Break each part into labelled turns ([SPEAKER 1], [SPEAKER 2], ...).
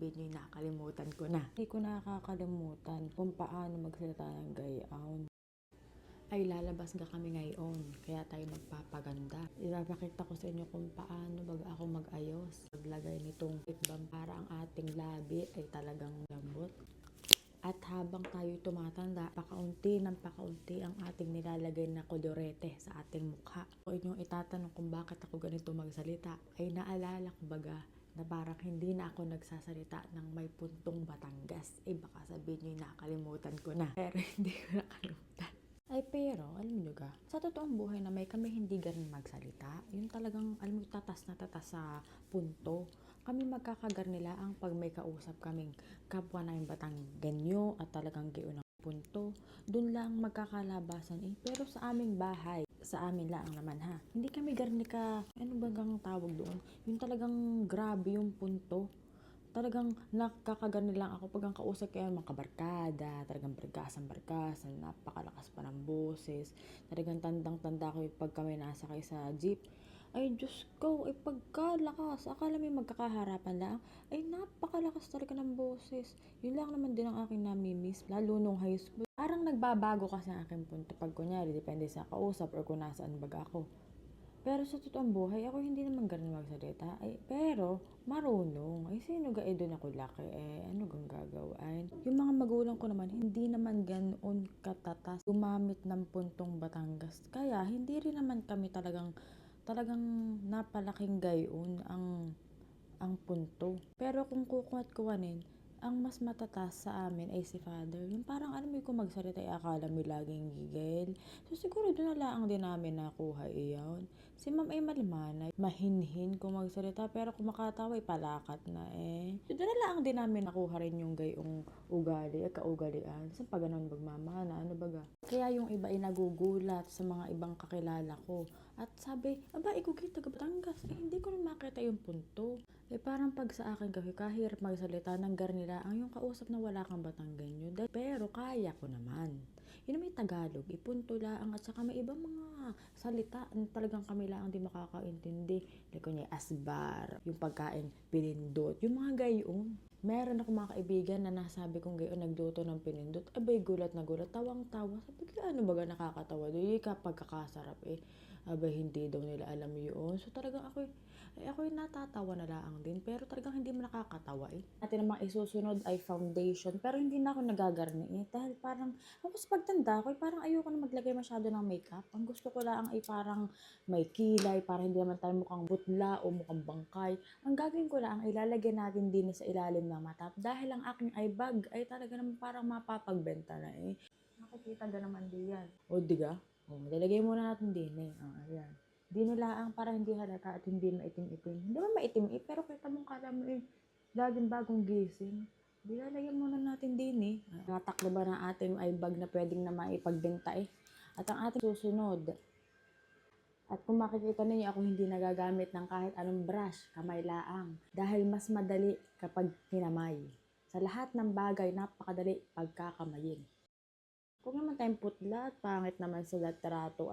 [SPEAKER 1] sabihin nyo nakalimutan ko na. Hindi ko nakakalimutan kung paano magsalita ng gayaon. Ay lalabas nga kami ngayon, kaya tayo magpapaganda. Ipapakita ko sa inyo kung paano bago ako mag-ayos. Maglagay nitong lip balm para ang ating labi ay talagang lambot. At habang tayo tumatanda, pakaunti ng pakaunti ang ating nilalagay na kolorete sa ating mukha. Kung inyong itatanong kung bakit ako ganito magsalita, ay naalala ko baga na parang hindi na ako nagsasalita ng may puntong Batangas. Baka sabihin nyo nakalimutan ko na. Pero hindi ko nakalimutan. Pero, alam nyo ga, sa totoong buhay na may kami hindi ganun magsalita, yung talagang, alam mo, tatas na tatas sa punto. Kami magkakagarnila ang pag may kausap kaming kapwa namin Batanggenyo at talagang gayon ang punto. Doon lang magkakalabasan pero sa aming bahay, sa amin lang naman ha. Hindi kami garnika, ano bagang tawag doon? Yung talagang grabe yung punto. Talagang nakakaganil lang ako pag ang kausap kayo mga kabarkada, talagang barkasan, napakalakas pa ng boses, talagang tandang-tanda ko pag kami nasakay sa jeep. Ay Diyos ko, pagkalakas, akala may magkakaharapan lang, ay napakalakas talaga ng boses. Yun lang naman din ang aking namimiss, lalo nung high school. Parang nagbabago kasi ang aking punto pag kunyari, depende sa kausap or kung nasaan baga ako. Pero sa totoong buhay, ako hindi naman ganun magsalita. Pero, marunong. Sino ga doon ako laki? Ano gang gagawin? Yung mga magulang ko naman, hindi naman ganoon katatas gumamit ng puntong Batangas. Kaya, hindi rin naman kami talagang napalaking gayon ang punto. Pero kung kukuhat-kuhanin, ang mas matatas sa amin ay si Father. Yung parang alam mo kung magsalita akala mo laging gigil. So siguro doon na lang din namin nakuha iyon. Si Ma'am ay malimanay, mahinhin kung magsalita pero kung makatawa ay palakat na So doon na lang din namin nakuha rin yung gayong ugali at kaugalian. Sa pag ganun magmamana, ano baga. Kaya yung iba ay nagugulat sa mga ibang kakilala ko. At sabi, aba, ikaw kita taga Batangas. Hindi ko na makita yung punto. Parang pag sa akin kasi kahirap magsalita ng garnila ang yung kausap na wala kang Batanggenyo. Pero kaya ko naman. Yun may Tagalog, ipunto lang at saka may ibang mga salita na talagang kami lang ang di makakaintindi. Like kunya asbar, yung pagkain pinindot, yung mga gayon. Meron ako mga kaibigan na nasabi kong gayon nagluto ng pinindot. Abay gulat na gulat, tawang-tawa. Sabi ko ano baga nakakatawa doon? Kapag kakasarap abay hindi daw nila alam yun. So talagang ako yung natatawa na lang din, pero talagang hindi mo nakakatawa Natin namang isusunod ay foundation, pero hindi na ako nagagarni dahil parang, ako sa pagtanda ko, parang ayoko na maglagay masyado ng makeup. Ang gusto ko lang ay parang may kilay, para hindi naman tayo mukhang butla o mukhang bangkay. Ang gagawin ko lang, ilalagay natin din sa ilalim ng mata, dahil ang aking eye bag ay talaga naman parang mapapagbenta na Nakikita ka naman diyan. O, diga? Lalagay muna natin din ayan. Di nilaang para hindi halata at hindi maitim-itim. Hindi man maitim pero kita mong kala mo laging bagong gising. Di lalagyan muna natin din Nataklo ba ng ating eye bag na pwedeng na maipagbenta At ang ating susunod. At kung makikita ninyo ako hindi nagagamit ng kahit anong brush, kamay laang. Dahil mas madali kapag hinamay. Sa lahat ng bagay, napakadali pagkakamayin. Kung naman tayong putla at pangit naman sa litrato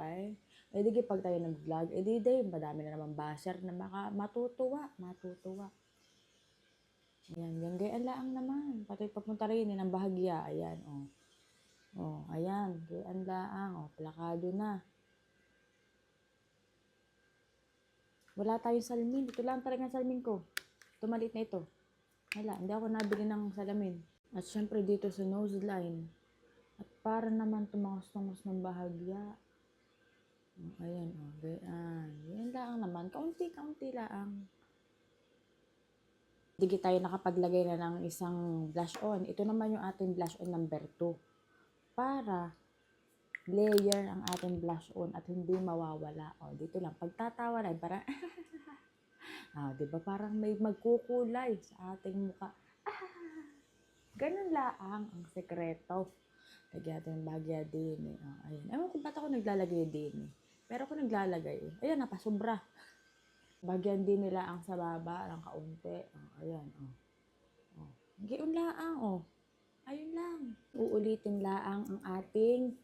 [SPEAKER 1] di pag tayo nag-vlog, madami na naman basher na matutuwa. Ayan, gayaan laang naman. Pati papunta rin ng bahagya, ayan, ayan, gayaan laang, plakado na. Wala tayong salmin, ito lang talagang salmin ko. Ito maliit na ito. Wala, hindi ako nabili ng salamin. At syempre dito sa nose line. At para naman tumangos-tangos ng bahagya. Ayan, gayaan. Yan lang naman. Kaunti-kaunti lang. Hindi tayo nakapaglagay na ng isang blush on. Ito naman yung ating blush on number 2. Para layer ang ating blush on at hindi mawawala. Dito lang. Pagtatawa na, parang diba parang may magkukulay sa ating mukha. Ganun laang ang sekreto. Lagyan natin yung bagya din ayan. Ewan ko ba't ako naglalagay din Pero ako naglalagay Ayan, napasobra. Bagyan din nila ang sa baba ng kaunti. Ayan, Giun laang, Ayun lang. Uulitin laang ang ating,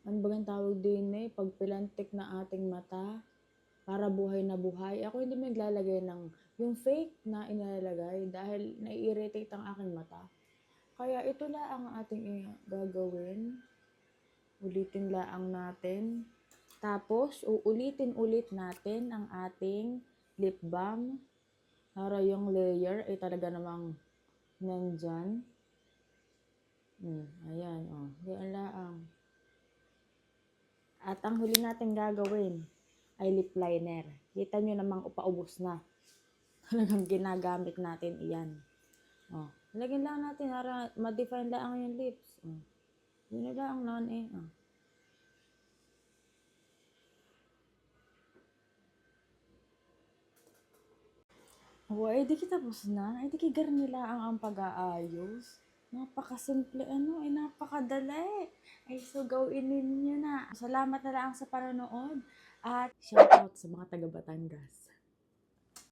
[SPEAKER 1] ano bagang tawag din pagpilantik na ating mata. para buhay na buhay. Ako hindi maglalagay ng yung fake na inalalagay dahil nai-irritate ang aking mata. Kaya ito lang ang ating gagawin. Ulitin lang natin. Tapos, uulitin ulit natin ang ating lip balm para yung layer ay talaga namang nandyan. Ayan, oh. Yan lang. At ang huli natin gagawin ay lip liner. Kita nyo namang upaubos na. Talagang ginagamit natin iyan. Oh. Lagyan lang natin para ma-define lang yung lips. Oh. Yun na lang noon eh. Oh. Oh, eh di tapos na. Eh di kigar nila ang pag-aayos. Napakasimple napakadali. Ay so gawin ninyo na. Salamat na lang sa panonood at shout out sa mga taga Batangas.